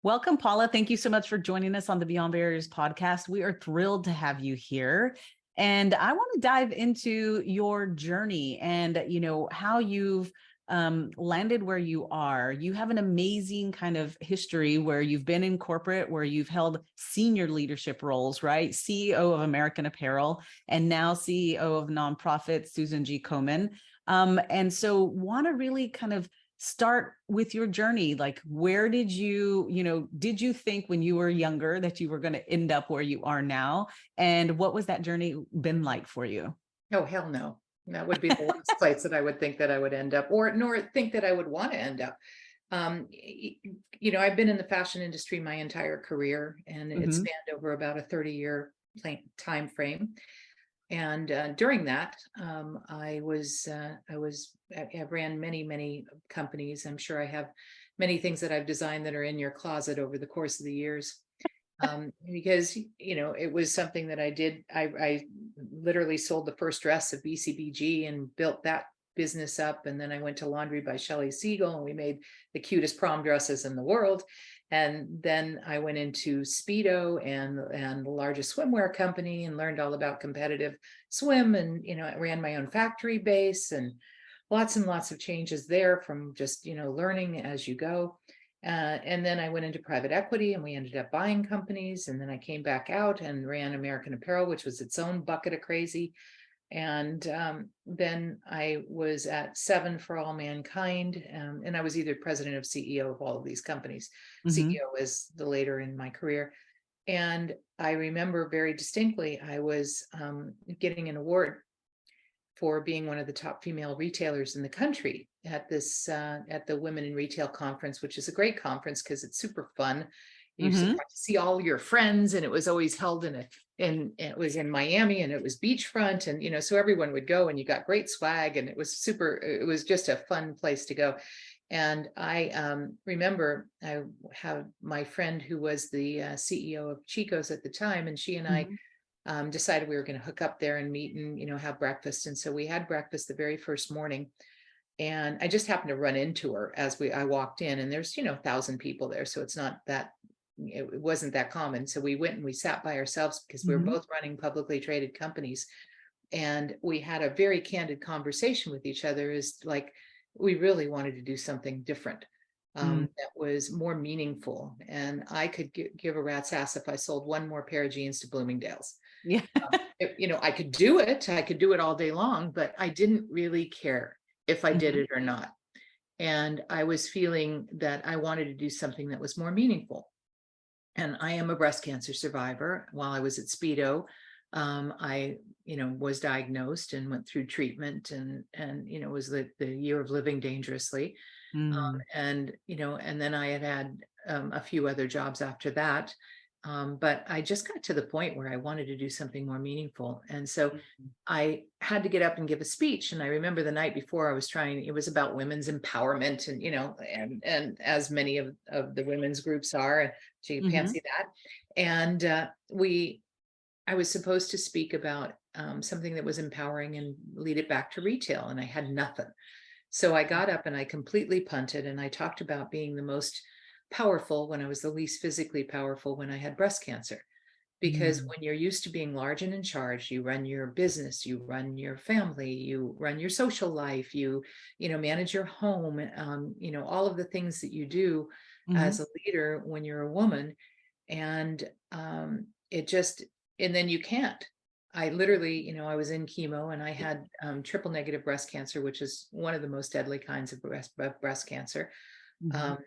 Welcome, Paula. Thank you so much for joining us on the Beyond Barriers podcast. We are thrilled to have you here. And I want to dive into your journey and, how you've landed where you are. You have an amazing kind of history where you've been in corporate, where you've held senior leadership roles, right? CEO of American Apparel, and now CEO of nonprofit Susan G. Komen. And so want to really kind of start with your journey. Like, where did did you think when you were younger that you were going to end up where you are now? And what was that journey been like for you? Oh, hell no. That would be the last place that I would think that I would end up, or nor think that I would want to end up. I've been in the fashion industry my entire career, and it Mhm. spanned over about a 30-year time frame. And during that, I ran many companies. I'm sure I have many things that I've designed that are in your closet over the course of the years. Because it was something that I did. I literally sold the first dress of BCBG and built that business up, and then I went to Laundry by Shelley Siegel, and we made the cutest prom dresses in the world. And then I went into Speedo and the largest swimwear company, and learned all about competitive swim, and I ran my own factory base, and lots of changes there from just learning as you go. And then I went into private equity, and we ended up buying companies. And then I came back out and ran American Apparel, which was its own bucket of crazy. And then I was at Seven for All Mankind, and I was either president or CEO of all of these companies. Mhm. CEO is the later in my career. And I remember very distinctly, I was getting an award for being one of the top female retailers in the country at the Women in Retail conference, which is a great conference because it's super fun. You got Mhm. to see all your friends, and it was always held it was in Miami, and it was beachfront, and so everyone would go, and you got great swag, and it was just a fun place to go. And I remember I have my friend who was the CEO of Chico's at the time, and she and I Mhm. decided we were going to hook up there and meet and have breakfast. And so we had breakfast the very first morning, and I just happened to run into her as I walked in, and there's 1,000 people there, so it wasn't that common. So we went and we sat by ourselves because we were Mhm. both running publicly traded companies, and we had a very candid conversation with each other, as like we really wanted to do something different, Mhm. that was more meaningful. And I could give a rat's ass if I sold one more pair of jeans to Bloomingdale's. Yeah. I could do it. I could do it all day long, but I didn't really care if I did Mhm. it or not. And I was feeling that I wanted to do something that was more meaningful. And I am a breast cancer survivor. While I was at Speedo, I, was diagnosed and went through treatment, and was the year of living dangerously. Mm. And then I had a few other jobs after that. But I just got to the point where I wanted to do something more meaningful. And so Mhm. I had to get up and give a speech. And I remember the night before, it was about women's empowerment, and as many of the women's groups are, so you Mhm. fancy that. And I was supposed to speak about something that was empowering and lead it back to retail. And I had nothing. So I got up and I completely punted, and I talked about being the most powerful when I was the least physically powerful when I had breast cancer. Because Mm. when you're used to being large and in charge, you run your business, you run your family, you run your social life, you manage your home, all of the things that you do as Mhm. a leader when you're a woman. And it just, and then you can't. I literally, I was in chemo, and I had triple negative breast cancer, which is one of the most deadly kinds of breast cancer. Mhm. Um,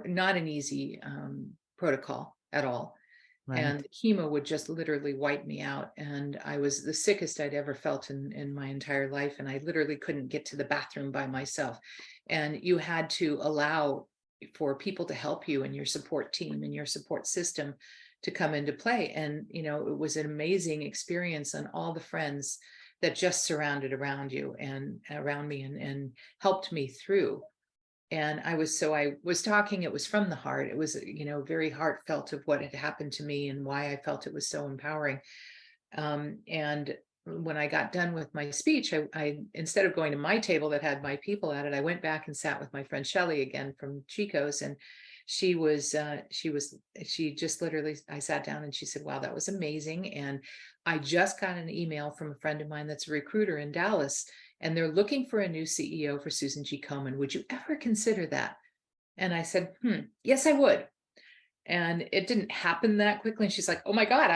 not an easy protocol at all. And Right. the chemo would just literally wipe me out. And I was the sickest I'd ever felt in my entire life. And I literally couldn't get to the bathroom by myself. And you had to allow for people to help you and your support team and your support system to come into play. And, it was an amazing experience, and all the friends that just surrounded around you and around me, and helped me through. And I was talking, it was from the heart. It was, very heartfelt of what had happened to me and why I felt it was so empowering. And when I got done with my speech, I instead of going to my table that had my people at it, I went back and sat with my friend Shelley again from Chico's, and she just literally, I sat down and she said, wow, that was amazing. And I just got an email from a friend of mine that's a recruiter in Dallas, and they're looking for a new CEO for Susan G. Komen. Would you ever consider that? And I said, yes, I would. And it didn't happen that quickly. And she's like, oh my God,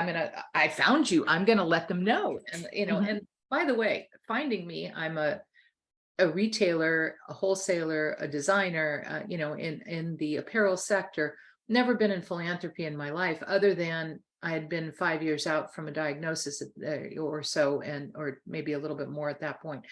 I found you. I'm going to let them know. And, Mhm. and by the way, finding me, I'm a retailer, a wholesaler, a designer, in the apparel sector. Never been in philanthropy in my life, other than I had been 5 years out from a diagnosis or so, or maybe a little bit more at that point,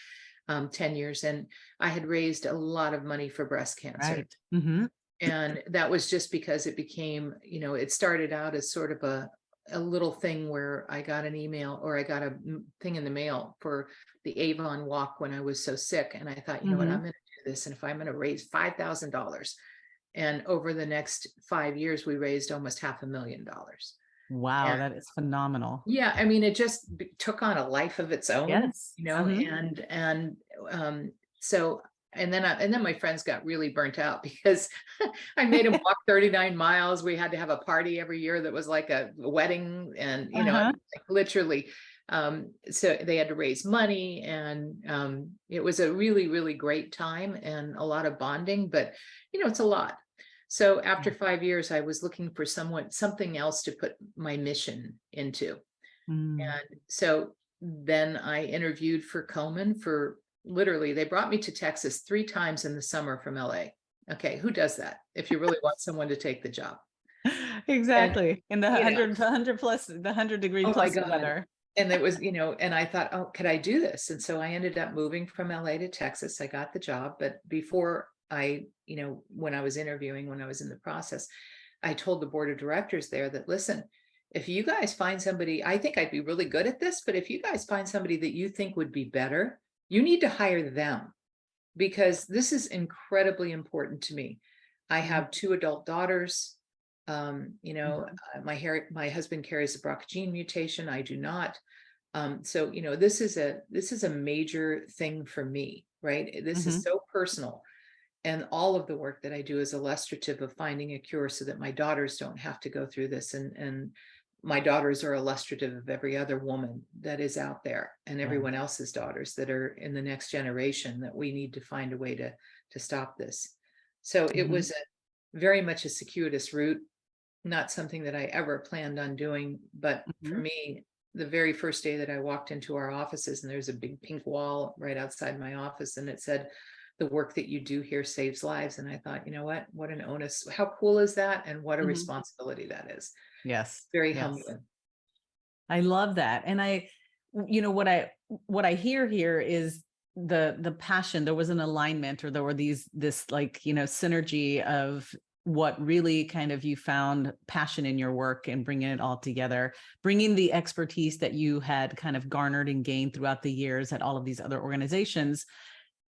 10 years. And I had raised a lot of money for breast cancer. Right. Hmm. And that was just because it became, it started out as sort of a little thing where I got an email, or I got a thing in the mail for the Avon walk when I was so sick. And I thought, you know what, I'm Hmm. going to do this. And if I'm going to raise $5,000, and over the next 5 years, we raised almost $500,000. Wow, And that is phenomenal. yeah, I mean, it just took on a life of its own, Yes. Hmm. and so, and then my friends got really burnt out because I made them walk 39 miles. We had to have a party every year that was like a wedding, and Uh-huh. like literally, so they had to raise money, and it was a really, really great time and a lot of bonding, but it's a lot. So after 5 years, I was looking for something else to put my mission into. Mm. And so then I interviewed for Komen for literally, they brought me to Texas 3 times in the summer from LA. Okay, who does that if you really want someone to take the job? And, Exactly. In the you know, 100 plus, the 100-degree oh my plus God. weather. And it was, and I thought, oh, could I do this? And so I ended up moving from LA to Texas. I got the job, but before when I was interviewing, when I was in the process, I told the board of directors there that, listen, if you guys find somebody, I think I'd be really good at this, but if you guys find somebody that you think would be better, you need to hire them, because this is incredibly important to me. I Mhm. have 2 adult daughters. Mhm. My husband carries a BRCA gene mutation. I do not. So, this is a major thing for me, right? This is Mhm. so personal. And all of the work that I do is illustrative of finding a cure so that my daughters don't have to go through this. And my daughters are illustrative of every other woman that is out there, and Right. everyone else's daughters that are in the next generation, that we need to find a way to stop this. So it Mhm. was very much a circuitous route, not something that I ever planned on doing. But for Mhm. me, the very first day that I walked into our offices, and there's a big pink wall right outside my office, and it said, the work that you do here saves lives. And I thought, you know what an onus, how cool is that? And what a Mhm. responsibility that is. Yes. Very Yes. humbling. I love that. And what I hear here is the passion. There was an alignment, or there were this like, synergy of what really kind of you found passion in your work, and bringing it all together, bringing the expertise that you had kind of garnered and gained throughout the years at all of these other organizations.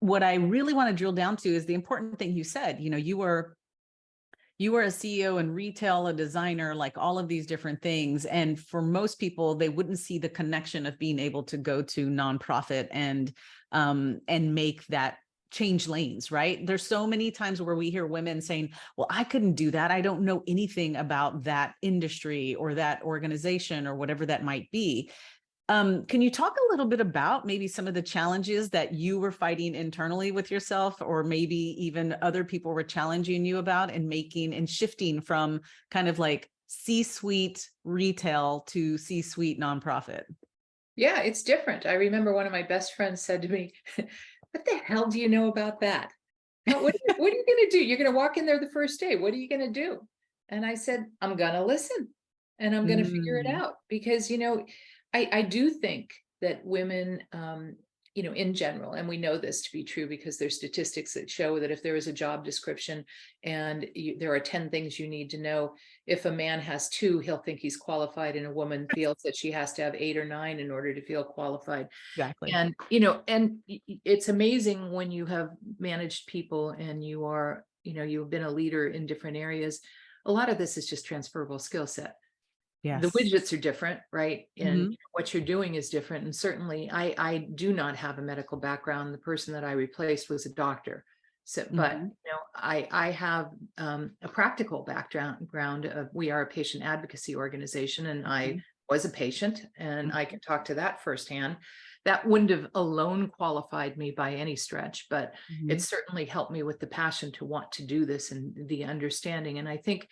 What I really want to drill down to is the important thing you said. You were a CEO in retail, a designer, like all of these different things. And for most people, they wouldn't see the connection of being able to go to nonprofit and make that change lanes, right? There's so many times where we hear women saying, well, I couldn't do that. I don't know anything about that industry or that organization or whatever that might be. Can you talk a little bit about maybe some of the challenges that you were fighting internally with yourself, or maybe even other people were challenging you about, and making and shifting from kind of like C-suite retail to C-suite nonprofit? Yeah, it's different. I remember one of my best friends said to me, what the hell do you know about that? What are you going to do? You're going to walk in there the first day. What are you going to do? And I said, I'm going to listen, and I'm going to figure it Mm, out, because, I do think that women, in general, and we know this to be true because there's statistics that show that if there is a job description and there are 10 things you need to know, if a man has 2, he'll think he's qualified, and a woman feels that she has to have 8 or 9 in order to feel qualified. exactly. And it's amazing when you have managed people, and you've been a leader in different areas. A lot of this is just transferable skill set. The Yes. widgets are different, right? And Mhm. what you're doing is different. And certainly I do not have a medical background. The person that I replaced was a doctor. So, but Mm-hmm. I have a practical background of, we are a patient advocacy organization, and I was a patient, and I can talk to that firsthand. That wouldn't have alone qualified me by any stretch, but Mm-hmm. it certainly helped me with the passion to want to do this and the understanding. And I think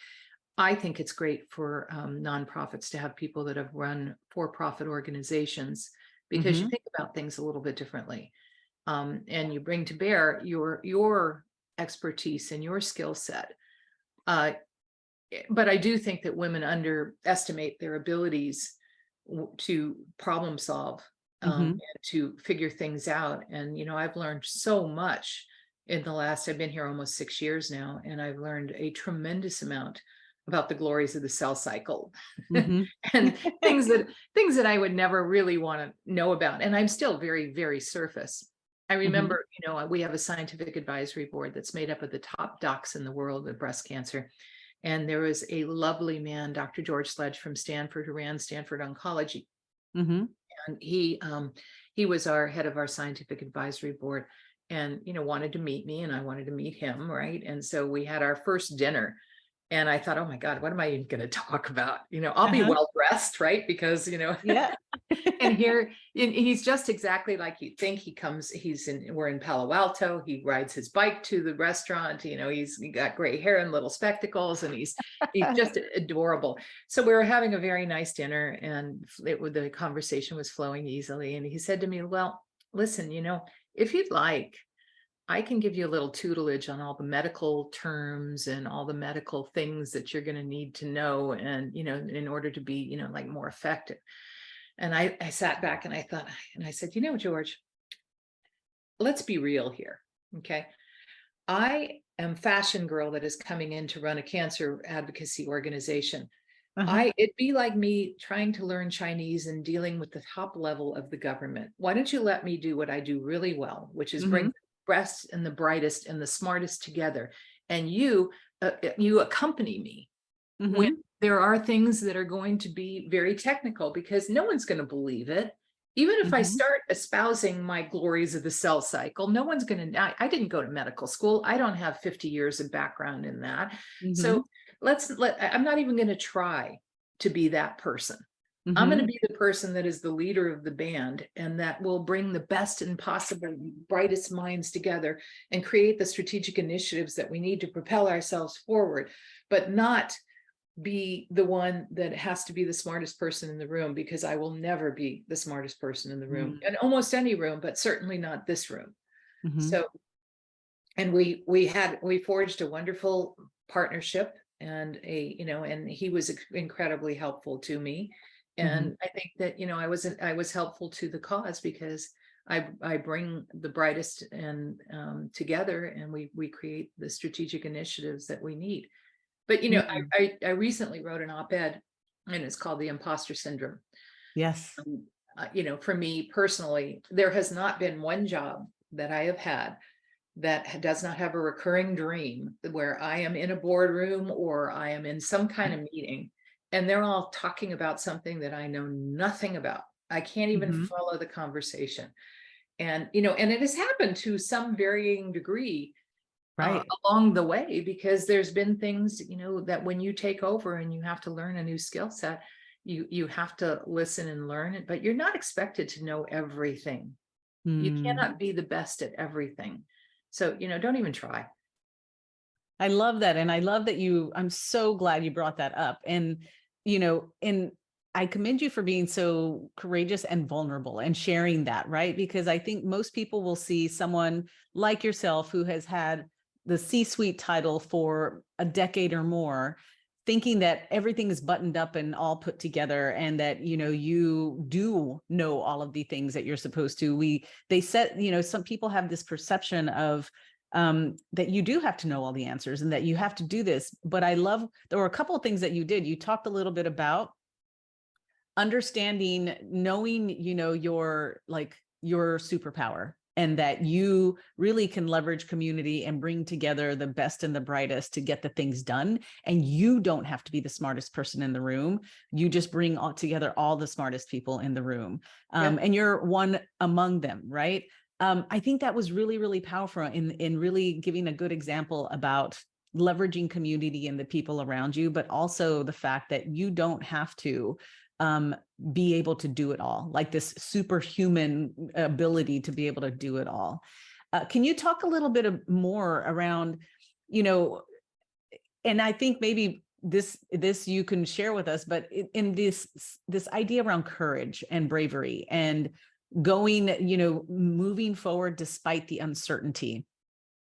it's great for nonprofits to have people that have run for-profit organizations, because you Mm-hmm. think about things a little bit differently, and you bring to bear your expertise and your skill set. But I do think that women underestimate their abilities to problem solve, Mm-hmm. and to figure things out. And I've learned so much in the last, I've been here almost 6 years now, and I've learned a tremendous amount about the glories of the cell cycle, Mm-hmm. and things that I would never really want to know about. And I'm still very, very surface. I Mm-hmm. remember, we have a scientific advisory board that's made up of the top docs in the world with breast cancer. And there was a lovely man, Dr. George Sledge from Stanford, who ran Stanford Oncology. Mm-hmm. And he was our head of our scientific advisory board, and wanted to meet me, and I wanted to meet him, right? And so we had our first dinner, and I thought, oh my God, what am I even going to talk about? I'll be Uh-huh. well dressed, right? Because Yeah. and here, he's just exactly like you think. We're in Palo Alto. He rides his bike to the restaurant. He got gray hair and little spectacles, and he's just adorable. So we were having a very nice dinner, and the conversation was flowing easily. And he said to me, well, listen, if you'd like, I can give you a little tutelage on all the medical terms and all the medical things that you're going to need to know, and in order to be like more effective. And I sat back and I thought, and I said, George, let's be real here. Okay. I am fashion girl that is coming in to run a cancer advocacy organization. Uh-huh. It'd be like me trying to learn Chinese and dealing with the top level of the government. Why don't you let me do what I do really well, which is bring Mm-hmm. the best and the brightest and the smartest together. And you accompany me when Mm-hmm. there are things that are going to be very technical, because no one's going to believe it. Even if I Mm-hmm. start espousing my glories of the cell cycle, no one's going to, I didn't go to medical school. I don't have 50 years of background in that. Mm-hmm. So I'm not even going to try to be that person. I'm going Mm-hmm. to be the person that is the leader of the band, and that will bring the best and possible brightest minds together and create the strategic initiatives that we need to propel ourselves forward, but not be the one that has to be the smartest person in the room, because I will never be the smartest person in the room, in almost any room, but certainly not this room. Mm-hmm. So, and we forged a wonderful partnership, and and he was incredibly helpful to me. Mm-hmm. And I think that I was helpful to the cause, because I bring the brightest and together, and we create the strategic initiatives that we need. But Mm-hmm. I recently wrote an op-ed, and it's called The Imposter Syndrome. Yes. For me personally, there has not been one job that I have had that does not have a recurring dream, where I am in a boardroom or I am in some kind of meeting, and they're all talking about something that I know nothing about. I can't even Mm-hmm. follow the conversation. And and it has happened to some varying degree Right. along the way, because there's been things that when you take over and you have to learn a new skill set, you have to listen and learn it, but you're not expected to know everything. You Mm. cannot be the best at everything. So don't even try. I love that. And I love that I'm so glad you brought that up. And I commend you for being so courageous and vulnerable and sharing that, right? Because I think most people will see someone like yourself who has had the C-suite title for a decade or more, thinking that everything is buttoned up and all put together, and that, you do know all of the things that you're supposed to. They said, some people have this perception of, that you do have to know all the answers and that you have to do this. But there were a couple of things that you did. You talked a little bit about understanding, knowing, your superpower, and that you really can leverage community and bring together the best and the brightest to get the things done. And you don't have to be the smartest person in the room. You just bring together all the smartest people in the room. Yeah. And you're one among them, right? I think that was really, really powerful in really giving a good example about leveraging community and the people around you, but also the fact that you don't have to be able to do it all, like this superhuman ability to be able to do it all. Can you talk a little bit more around, you know, and I think maybe this you can share with us, but in this idea around courage and bravery and going, you know, moving forward despite the uncertainty.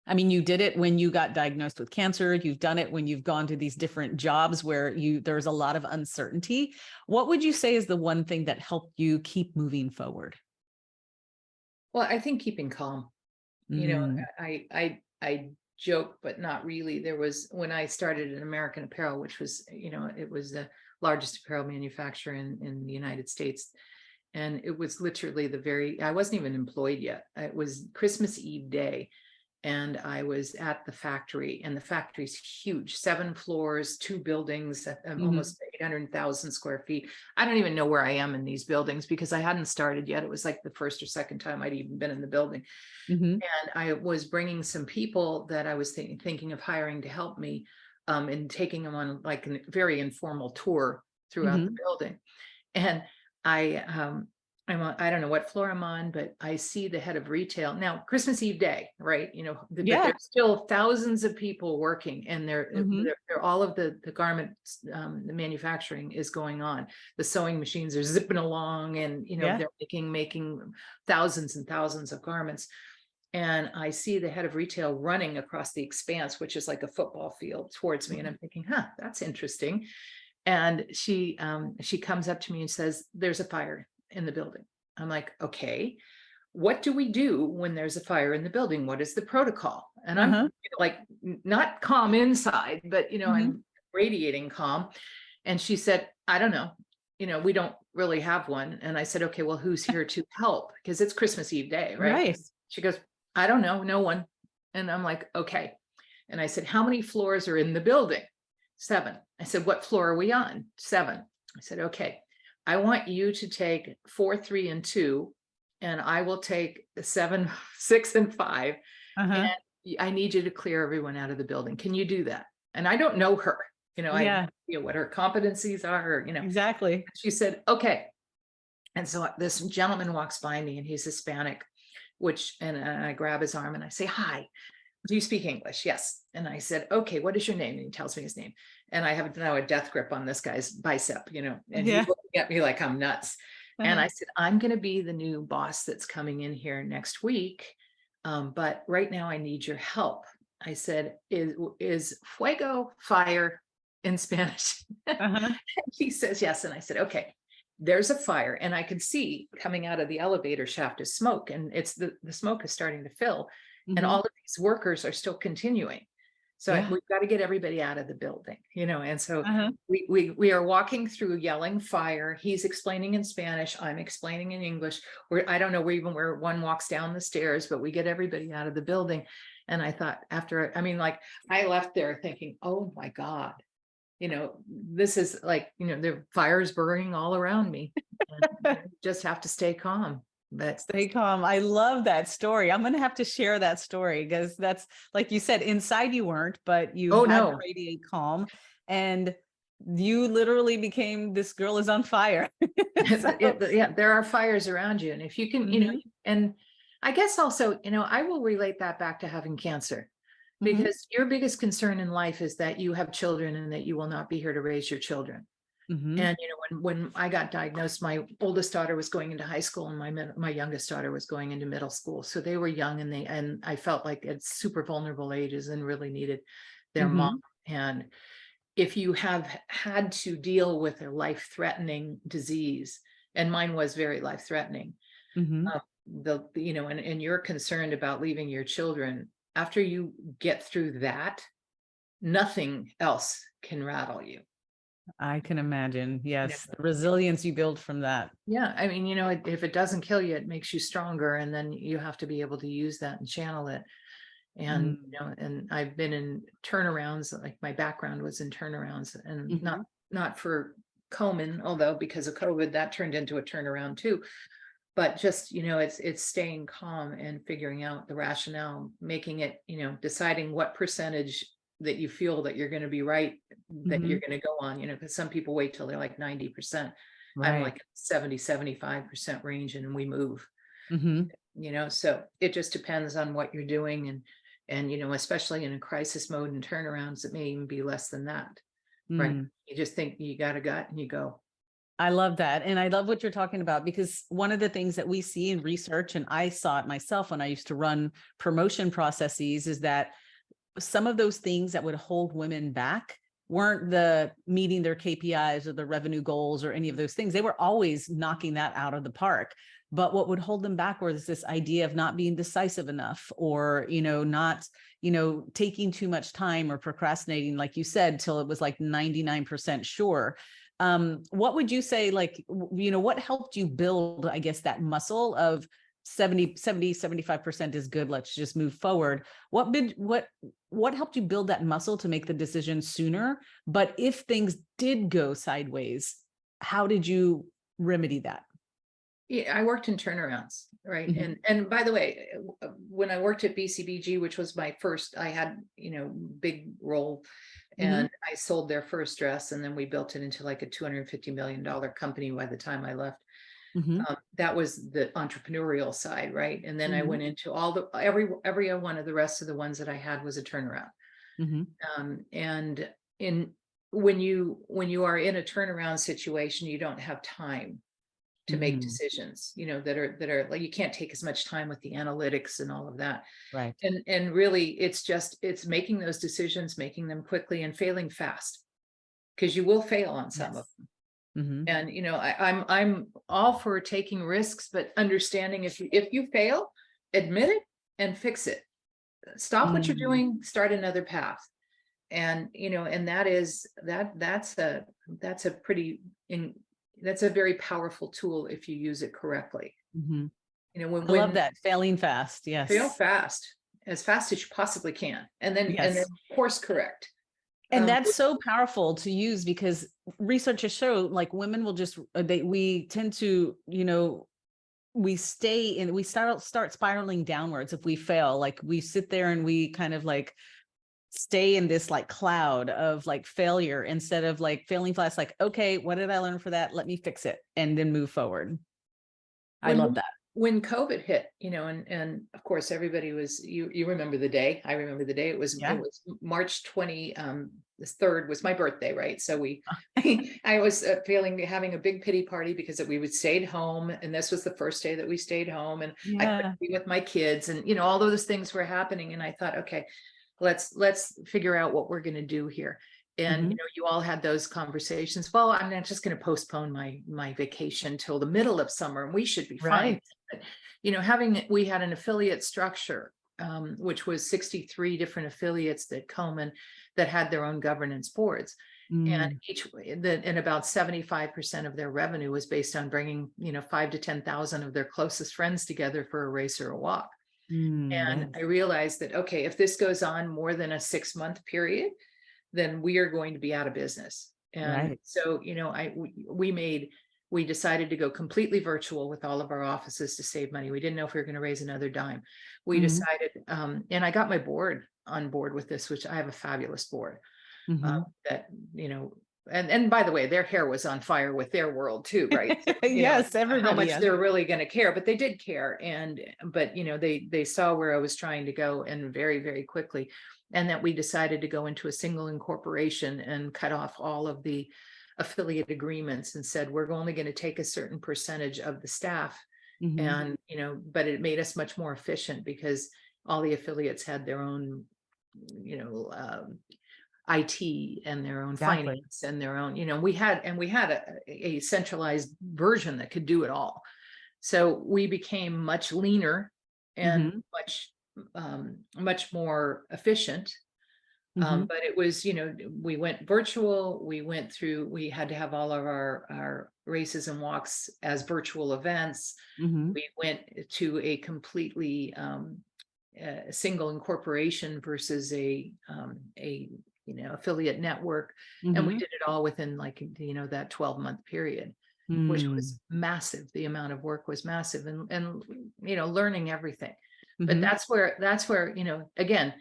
I mean, you did it when you got diagnosed with cancer. You've done it when you've gone to these different jobs where there's a lot of uncertainty. What would you say is the one thing that helped you keep moving forward? Well, I think keeping calm. You know, Mm, I joke, but not really. There was, when I started at American Apparel, which was, you know, it was the largest apparel manufacturer in the United States. And it was literally I wasn't even employed yet. It was Christmas Eve day. And I was at the factory, and the factory's huge, 7 floors, 2 buildings, mhm, almost 800,000 square feet. I don't even know where I am in these buildings because I hadn't started yet. It was like the first or second time I'd even been in the building. mhm, And I was bringing some people that I was thinking of hiring to help me, and taking them on like a very informal tour throughout the mhm. building. And I, I don't know what floor I'm on, but I see the head of retail now, Christmas Eve day, right? You know, but Yeah. there's still thousands of people working, and Mhm. they're all of the garments, the manufacturing is going on. The sewing machines are zipping along, and you know Yeah. they're making thousands and thousands of garments. And I see the head of retail running across the expanse, which is like a football field, towards me, and I'm thinking, huh, that's interesting. And she comes up to me and says, "There's a fire in the building." I'm like, "Okay, what do we do when there's a fire in the building? What is the protocol?" And I'm, Uh-huh. like, not calm inside, but you know, Mhm. I'm radiating calm. And she said, "I don't know. You know, we don't really have one." And I said, "Okay, well, who's here to help? Because it's Christmas Eve day, right?" Right. She goes, "I don't know, no one." And I'm like, "Okay." And I said, "How many floors are in the building?" 7. I said, "What floor are we on?" 7. I said, "Okay, I want you to take 4, 3, and 2, and I will take 7, 6, and 5, Uh-huh. and I need you to clear everyone out of the building. Can you do that?" And I don't know her, you know, I have no Yeah, idea what her competencies are, you know. exactly. She said, "Okay." And so this gentleman walks by me, and he's Hispanic, and I grab his arm and I say, "Hi, do you speak English?" "Yes." And I said, "Okay, what is your name?" And he tells me his name. And I have now a death grip on this guy's bicep, you know, and he's Yeah. looking at me like I'm nuts. And Uh-huh. I said, "I'm going to be the new boss that's coming in here next week. But right now I need your help." I said, is fuego fire in Spanish?" Uh-huh. He says, "Yes." And I said, "Okay, there's a fire." And I can see coming out of the elevator shaft is smoke, and it's the smoke is starting to fill. And all Mhm. of these workers are still continuing. So Yeah. we've got to get everybody out of the building, you know. And so Uh-huh. we are walking through yelling fire. He's explaining in Spanish. I'm explaining in English. I don't know where one walks down the stairs, but we get everybody out of the building. And I thought I mean, like, I left there thinking, oh my God, you know, this is like, you know, the fire's burning all around me. And I just have to stay calm. But Stay calm. I love that story. I'm going to have to share that story because that's, like you said, inside you weren't, but you oh had to no, radiate calm, and you literally became this girl is on fire. So, yeah, there are fires around you. And if you can, you know, mhm, and I guess also, you know, I will relate that back to having cancer, mhm, because your biggest concern in life is that you have children and that you will not be here to raise your children. mhm, And you know, when I got diagnosed, my oldest daughter was going into high school, and my youngest daughter was going into middle school. So they were young, and I felt like at super vulnerable ages and really needed their mom. mhm, And if you have had to deal with a life-threatening disease, and mine was very life-threatening, mhm. you know, and you're concerned about leaving your children, after you get through that, nothing else can rattle you. I can imagine. You know, Yes, the resilience you build from that. yeah, I mean, you know, if it doesn't kill you, it makes you stronger, and then you have to be able to use that and channel it. And Mm, you know, and I've been in turnarounds. Like, my background was in turnarounds, and not mhm, for Komen, although because of COVID that turned into a turnaround too. but just, it's staying calm and figuring out the rationale, making it, deciding what percentage that you feel that you're going to be right, that you're Mhm. going to go on, because some people wait till they're like 90%. I'm Right. like 70, 75% range and we move, Mhm. so it just depends on what you're doing. And, especially in a crisis mode and turnarounds, it may even be less than that. Right. Mm. You just think you got a gut and you go. I love that. And I love what you're talking about, because one of the things that we see in research, and I saw it myself when I used to run promotion processes, is that some of those things that would hold women back weren't the meeting their KPIs or the revenue goals or any of those things. They were always knocking that out of the park. But what would hold them back was this idea of not being decisive enough, or, not, taking too much time or procrastinating, like you said, till it was like 99% sure. What would you say, like, what helped you build, I guess, that muscle of 75% is good, let's just move forward? What helped you build that muscle to make the decision sooner? But if things did go sideways, how did you remedy that? Yeah, I worked in turnarounds, right? Mhm. And by the way, when I worked at BCBG, which was my first, I had, big role, Mhm. and I sold their first dress, and then we built it into like a $250 million company by the time I left. Mhm. That was the entrepreneurial side, right? And then I Mhm. went into every one of the rest of the ones that I had was a turnaround. Mhm. And in when you are in a turnaround situation, you don't have time to make Mhm. decisions, that are like, you can't take as much time with the analytics and all of that. Right. And really it's making those decisions, making them quickly and failing fast, because you will fail on some of Yes. them. Mhm. And I'm all for taking risks, but understanding, if you fail, admit it and fix it. Stop what you're Mm. doing, start another path. And and that's a pretty in that's a very powerful tool if you use it correctly. Mhm. When I love when that. Failing fast. fail Yes. fast, as fast as you possibly can, and then Yes. course correct. And um that's so powerful to use, because research has shown, like, women will just we tend to, we stay in, we start spiraling downwards if we fail. Like, we sit there and we kind of like stay in this like cloud of like failure, instead of like failing fast, like, okay, what did I learn for that? Let me fix it and then move forward. I when love we that. when COVID hit, and of course everybody was, you remember the day. I remember the day. It Yeah. was March 20, the 3rd was my birthday, right? So I was having a big pity party because we would stayed home, and this was the first day that we stayed home, and I Yeah. couldn't be with my kids, and all those things were happening, and I thought, okay, let's figure out what we're going to do here. And Mhm. you all had those conversations. Well, I'm not just going to postpone my vacation till the middle of summer, and we should be fine. Right. But, we had an affiliate structure, which was 63 different affiliates that Komen, that had their own governance boards. And Mm. and about 75% of their revenue was based on bringing, 5 to 10,000 of their closest friends together for a race or a walk. Mm. And Yes. I realized that, okay, if this goes on more than a 6-month period, then we are going to be out of business. And Right. so, we decided to go completely virtual with all of our offices to save money. We didn't know if we were going to raise another dime. We Mhm. decided, and I got my board on board with this, which I have a fabulous board, Mhm. that, and by the way, their hair was on fire with their world too, right? So, Yes, how everybody much is. they're really going to care, but they did care. But they saw where I was trying to go, and very, very quickly. And that we decided to go into a single incorporation and cut off all of the affiliate agreements, and said, we're only going to take a certain percentage of the staff. Mhm. And, but it made us much more efficient, because all the affiliates had their own, you know, IT and their own Exactly. finance and their own, we had a centralized version that could do it all. So we became much leaner and Mhm. much more efficient. Mhm. But it was, we went virtual. We had to have all of our races and walks as virtual events. Mhm. We went to a completely single incorporation versus a affiliate network, and we Mhm. did it all within, like, that 12-month period. which Mm. was massive. The amount of work was massive, and learning everything. But Mhm. that's where, again,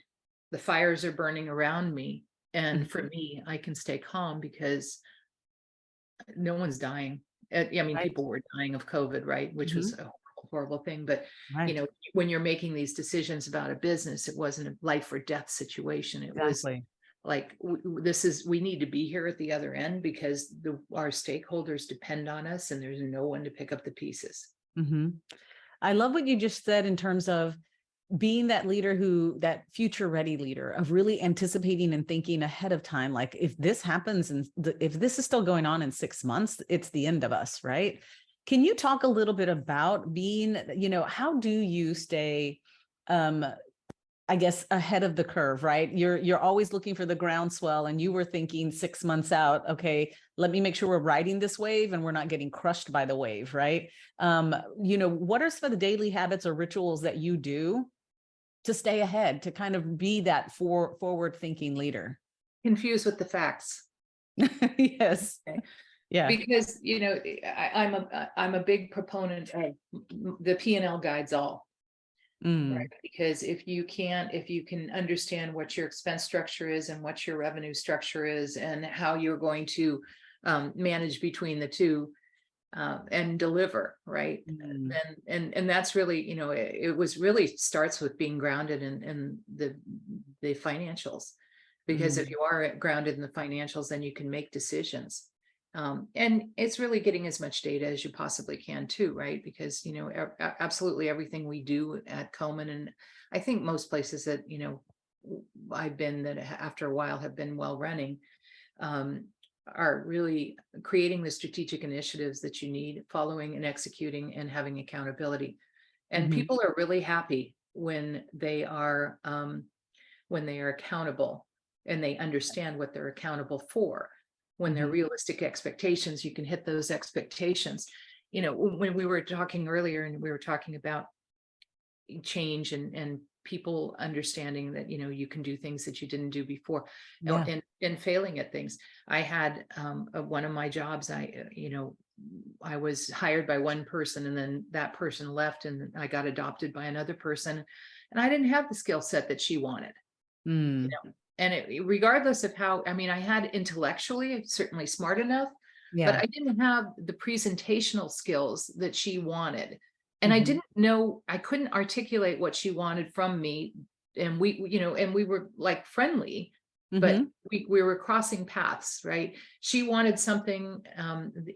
the fires are burning around me. And for Mhm. me, I can stay calm because no one's dying. I mean, Right. people were dying of COVID, right? Which was Mhm. a horrible, horrible thing. But, Right. when you're making these decisions about a business, it wasn't a life or death situation. It was Exactly. like, we need to be here at the other end because our stakeholders depend on us, and there's no one to pick up the pieces. Mhm. I love what you just said in terms of being that leader that future ready leader of really anticipating and thinking ahead of time. Like if this happens and if this is still going on in 6 months, it's the end of us, right? Can you talk a little bit about being, how do you stay, um, I guess, ahead of the curve, right? You're always looking for the groundswell, and you were thinking 6 months out, okay, let me make sure we're riding this wave and we're not getting crushed by the wave, right? What are some of the daily habits or rituals that you do to stay ahead, to kind of be that forward thinking leader? Confused with the facts. Yes. Okay. Yeah. Because I'm a big proponent of the P&L guides all. Right. Mm. Because if you can understand what your expense structure is and what your revenue structure is and how you're going to manage between the two, and deliver, right? Mm. And that's really, it was really starts with being grounded in the financials. Because if Mm. you are grounded in the financials, then you can make decisions. And it's really getting as much data as you possibly can too, right? Because, absolutely everything we do at Komen, and I think most places that, I've been, that after a while have been well running, um, are really creating the strategic initiatives that you need, following and executing and having accountability. And Mhm. people are really happy when they are accountable and they understand what they're accountable for. When they're Mhm. realistic expectations, you can hit those expectations. When we were talking earlier and we were talking about change and people understanding that you can do things that you didn't do before, Yeah. and failing at things. I had one of my jobs, I was hired by one person, and then that person left, and I got adopted by another person, and I didn't have the skill set that she wanted. you Mm. know and regardless of how, I mean, I had intellectually certainly smart enough, but Yeah. I didn't have the presentational skills that she wanted. And Mhm. I couldn't articulate what she wanted from me. And we were like friendly, but Mhm. we were crossing paths, right? She wanted something,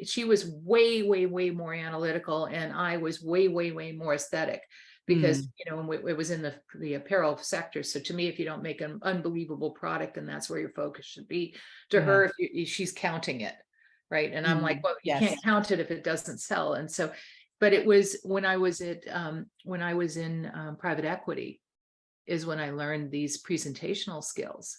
she was way, way, way more analytical, and I was way, way, way more aesthetic. Because Mm. it was in the apparel sector. So to me, if you don't make an unbelievable product, and that's where your focus should be. To Yeah. her, she's counting it, right? And I'm like, Mm. well, you Yes. can't count it if it doesn't sell. And so, but it was when I was in private equity, is when I learned these presentational skills.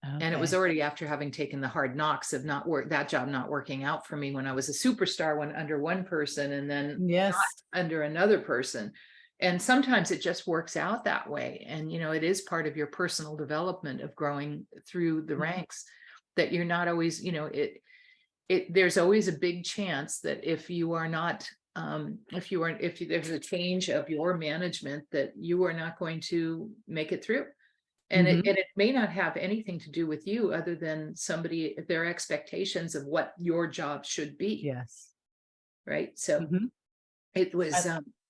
And it was Okay. already after having taken the hard knocks of that job not working out for me, when I was a superstar under one person and then not Yes. under another person. And sometimes it just works out that way. And, it is part of your personal development of growing through the Mhm. ranks, that you're not always, there's always a big chance that if you are not, if there's a change of your management, that you are not going to make it through. And it, Mhm. and it may not have anything to do with you, other than their expectations of what your job should be, Yes. right? So Mhm. it was,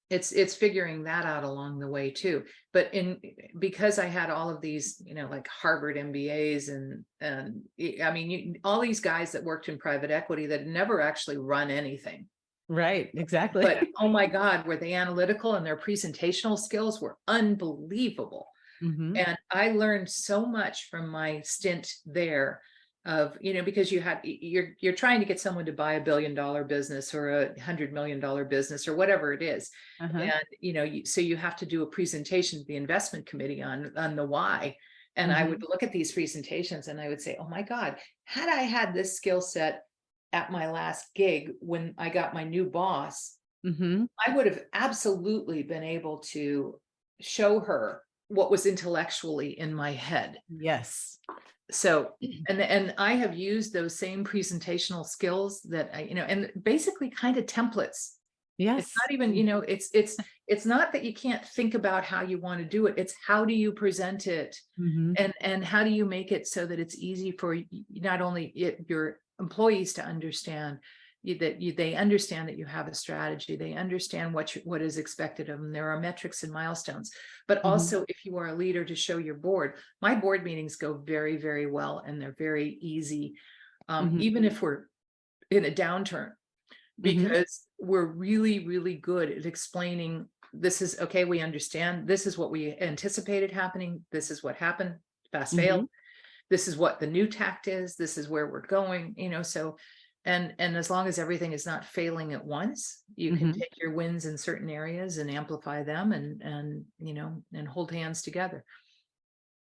it's figuring that out along the way too. But because I had all of these, like Harvard MBAs, I mean, all these guys that worked in private equity that never actually run anything. Right. Exactly. But oh my God, were they analytical, and their presentational skills were unbelievable. Mhm. And I learned so much from my stint there, because you're trying to get someone to buy $1 billion business or $100 million business or whatever it is. Uh-huh. And, so you have to do a presentation to the investment committee on the why. And I would Mhm. look at these presentations and I would say, oh my God, had I had this skill set at my last gig, when I got my new boss, Mhm. I would have absolutely been able to show her what was intellectually in my head. Yes. So, and I have used those same presentational skills that and basically kind of templates. It's Yes. not even, it's not that you can't think about how you want to do it. It's how do you present it, Mm-hmm. and how do you make it so that it's easy for not only your employees to understand they understand that you have a strategy, they understand what is expected of them, there are metrics and milestones, but Mm-hmm. also if you are a leader, to show your board. My board meetings go very, very well, and they're very easy, Mm-hmm. even if we're in a downturn, Mm-hmm. because we're really, really good at explaining, this is okay, we understand, this is what we anticipated happening, this is what happened, pass fail, Mm-hmm. this is what the new tact is, this is where we're going, so and as long as everything is not failing at once, you can Mm-hmm. take your wins in certain areas and amplify them, and hold hands together.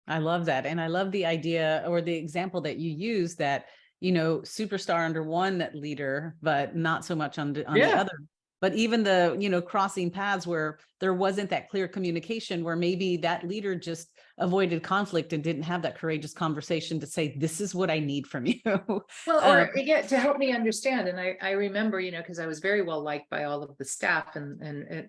I love that. And I love the idea or the example that you use that, superstar under one leader, but not so much on the Yeah. other. But even the, crossing paths where there wasn't that clear communication, where maybe that leader just avoided conflict and didn't have that courageous conversation to say, this is what I need from you. Well, um, or again, to help me understand. And I remember, because I was very well liked by all of the staff, and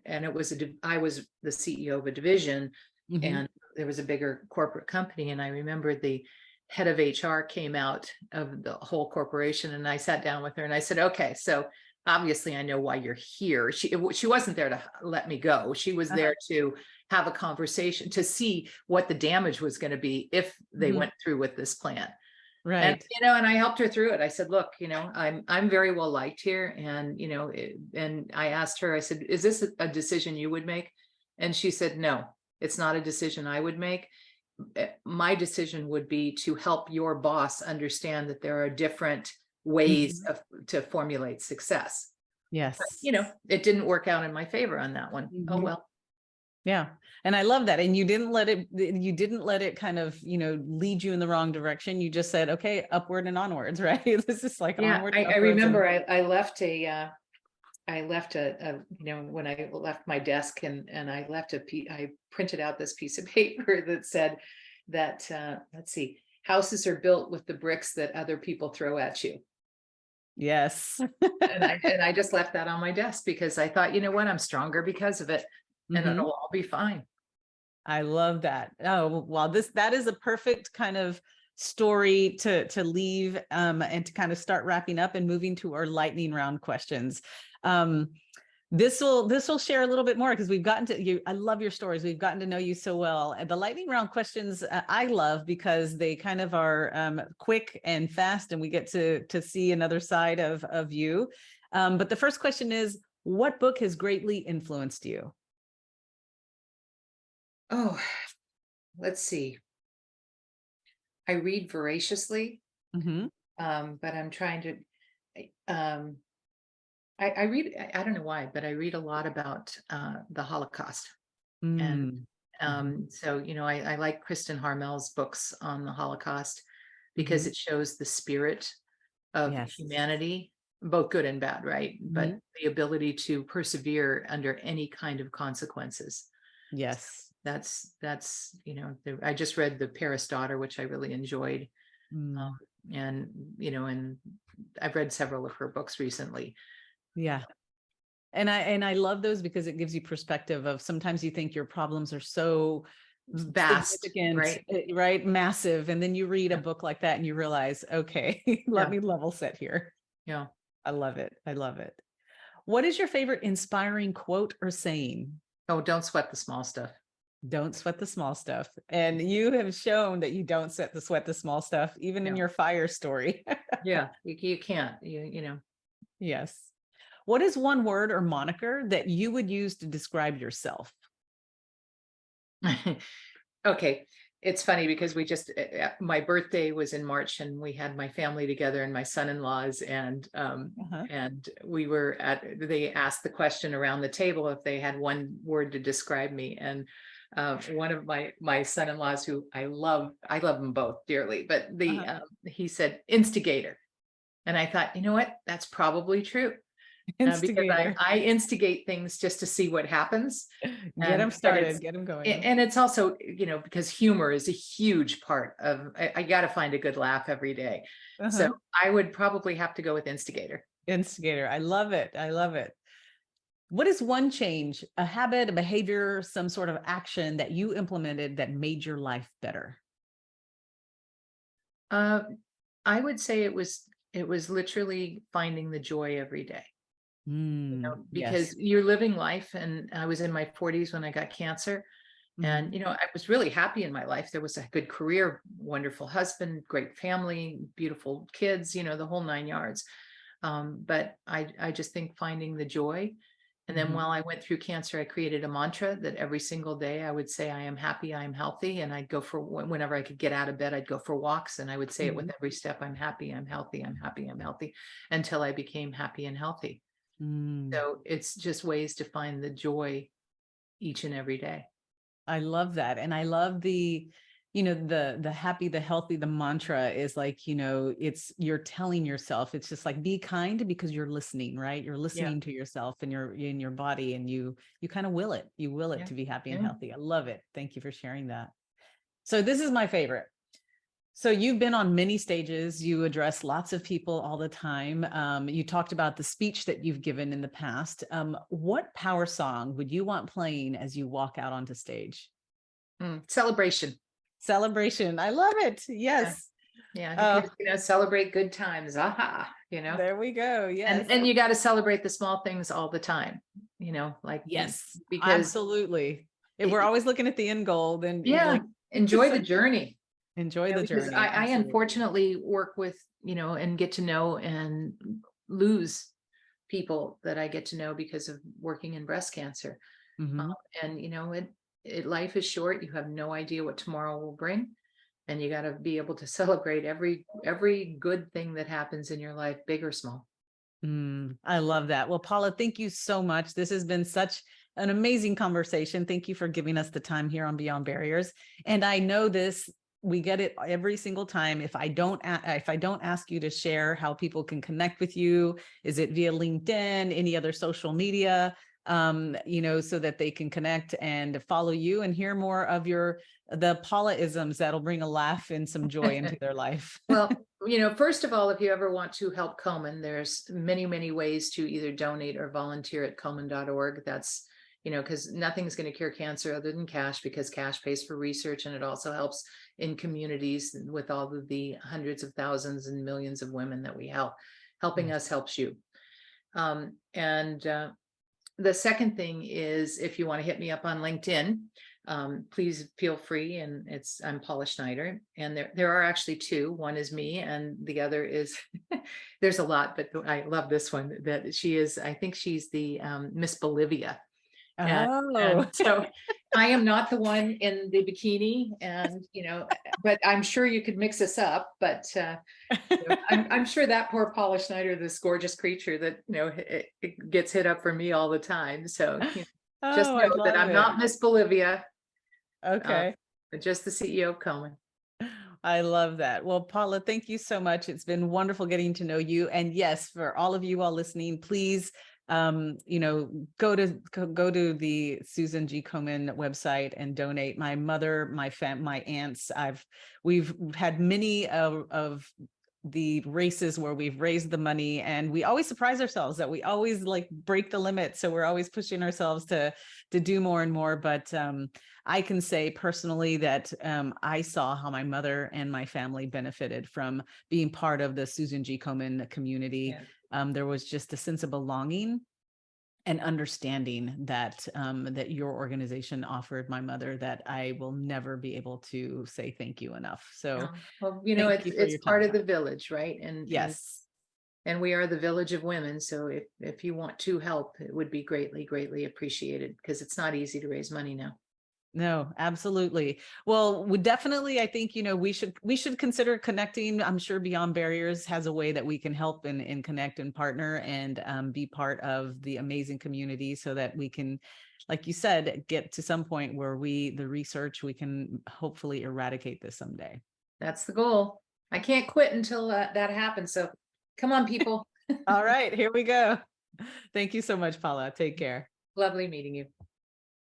it was I was the CEO of a division, mhm. and there was a bigger corporate company. And I remember the head of HR came out of the whole corporation, and I sat down with her and I said, okay, so obviously I know why you're here. She wasn't there to let me go. She was Uh-huh. there to have a conversation, to see what the damage was going to be if they Mhm. went through with this plan. And Right. and I helped her through it. I said, look, I'm very well liked here, and and I asked her, I said, is this a decision you would make? And she said, no, it's not a decision I would make. My decision would be to help your boss understand that there are different ways Mhm. to formulate success. But Yes. it didn't work out in my favor on that one. Oh Mhm. well. Yeah. And I love that. And you didn't let it kind of, lead you in the wrong direction. You just said, okay, upward and onwards, right? This is like Yeah, onwards I, and I upwards. And remember I left when I left my desk, and I printed out this piece of paper that said that, let's see, houses are built with the bricks that other people throw at you. yes. And I just left that on my desk because I thought, you know what, I'm stronger because of it, and Hmm. it'll all be fine. I love that. Oh, well, that is a perfect kind of story to leave and to kind of start wrapping up and moving to our lightning round questions. Um, this will share a little bit more because we've gotten to you. I love your stories. We've gotten to know you so well. And the lightning round questions I love because they kind of are quick and fast, and we get to see another side of you. But the first question is, what book has greatly influenced you? Oh, let's see. I read voraciously, Hmm. but I'm trying to. Um, I read. I don't know why, but I read a lot about the Holocaust. And Mm. Hmm. so, I like Kristen Harmel's books on the Holocaust because Hmm. it shows the spirit of Yes. humanity, both good and bad, right? But Hmm. the ability to persevere under any kind of consequences. Yes. I just read The Paris Daughter, which I really enjoyed. Mm. And I've read several of her books recently. Yeah. And I love those because it gives you perspective of sometimes you think your problems are so Vast, significant, right? right? Massive. And then you read a Yeah. book like that and you realize, okay, let Yeah. me level set here. Yeah. I love it. I love it. What is your favorite inspiring quote or saying? Oh, don't sweat the small stuff. Don't sweat the small stuff. And you have shown that you don't sweat the small stuff, even in Yeah. your fire story. Yeah. You can't, Yes. What is one word or moniker that you would use to describe yourself? Okay. It's funny because my birthday was in March, and we had my family together and my son-in-laws, Uh-huh. and they asked the question around the table if they had one word to describe me. And one of my son-in-laws, who I love them both dearly, but Uh-huh. he said instigator. And I thought, you know what? That's probably true. because Instigator. I instigate things just to see what happens. Get them But it's, started, get them going. and it's also, because humor is a huge part of, I got to find a good laugh every day. So Uh-huh. I would probably have to go with instigator. Instigator. I love it. I love it. What is one change, a habit, a behavior, some sort of action that you implemented that made your life better? Uh, I would say it was literally finding the joy every day. Yes. Because you're living life, and I was in my 40s when I got cancer. And, Mhm. I was really happy in my life. There was a good career, wonderful husband, great family, beautiful kids, the whole 9 yards. But I just think finding the joy. And then Mhm. while I went through cancer, I created a mantra that every single day I would say, I am happy, I am healthy. And I'd go for, whenever I could get out of bed, I'd go for walks. And I would say it with Mhm. every step, I'm happy, I'm healthy, I'm happy, I'm healthy, until I became happy and healthy. Mm. So it's just ways to find the joy each and every day. I love that. And I love the happy, the healthy, the mantra is like, it's you're telling yourself, it's just like be kind because you're listening, right? You're Yeah. listening to yourself and you're in your body and you kind of will it. You will it Yeah. to be happy and Yeah. healthy. I love it. Thank you for sharing that. So this is my favorite. So you've been on many stages. You address lots of people all the time. You talked about the speech that you've given in the past. What power song would you want playing as you walk out onto stage? Celebration. Celebration. I love it. Yeah. Yes. Yeah. Oh, Because, celebrate good times. Aha. there we go. Yes. And you got to celebrate the small things all the time, like, Yes. because Absolutely. If we're it, always looking at the end goal, then yeah, like enjoy the journey. enjoy the Because journey. I Absolutely. unfortunately work with, and get to know and lose people that I get to know because of working in breast cancer. Um, Mhm. and life is short. You have no idea what tomorrow will bring, and you got to be able to celebrate every good thing that happens in your life, big or small. I love that. Well, Paula, thank you so much. This has been such an amazing conversation. Thank you for giving us the time here on Beyond Barriers. And I know this, we get it every single time. If I don't ask you to share how people can connect with you, is it via LinkedIn, any other social media, so that they can connect and follow you and hear more of the Paula-isms that'll bring a laugh and some joy into their life. Well, first of all, if you ever want to help Komen, there's many, many ways to either donate or volunteer at Komen.org. That's, because nothing's going to cure cancer other than cash, because cash pays for research, and it also helps in communities with all of the hundreds of thousands and millions of women that we help. Helping Yes. us helps you. And the second thing is, if you want to hit me up on LinkedIn, please feel free. And I'm Paula Schneider, and there are actually two. One is me, and the other is there's a lot, but I love this one. That she is, I think she's the Miss Bolivia, and Oh. and so I am not the one in the bikini, and but I'm sure you could mix us up. But I'm sure that poor Paula Schneider, this gorgeous creature that it gets hit up for me all the time. So just Oh, I know that love I'm it. not Miss Bolivia, uh, Okay. but just the CEO of Komen. I love that. Well, Paula, thank you so much. It's been wonderful getting to know you. And yes, for all of you all listening, please, go to the Susan G. Komen website and donate. My mother, my aunts, we've had many of the races where we've raised the money, and we always surprise ourselves that we always like break the limit. So we're always pushing ourselves to do more and more. But I can say personally that I saw how my mother and my family benefited from being part of the Susan G. Komen community. Yeah. There was just a sense of belonging and understanding that your organization offered my mother that I will never be able to say thank you enough. So Well, thank you for it's your part of time. the village, right? Yes. And we are the village of women. So if you want to help, it would be greatly, greatly appreciated, because it's not easy to raise money now. No, absolutely. Well, we definitely, I think, we should consider connecting. I'm sure Beyond Barriers has a way that we can help and connect and partner and be part of the amazing community so that we can, like you said, get to some point where we can hopefully eradicate this someday. That's the goal. I can't quit until that happens. So come on, people. All right, here we go. Thank you so much, Paula. Take care. Lovely meeting you.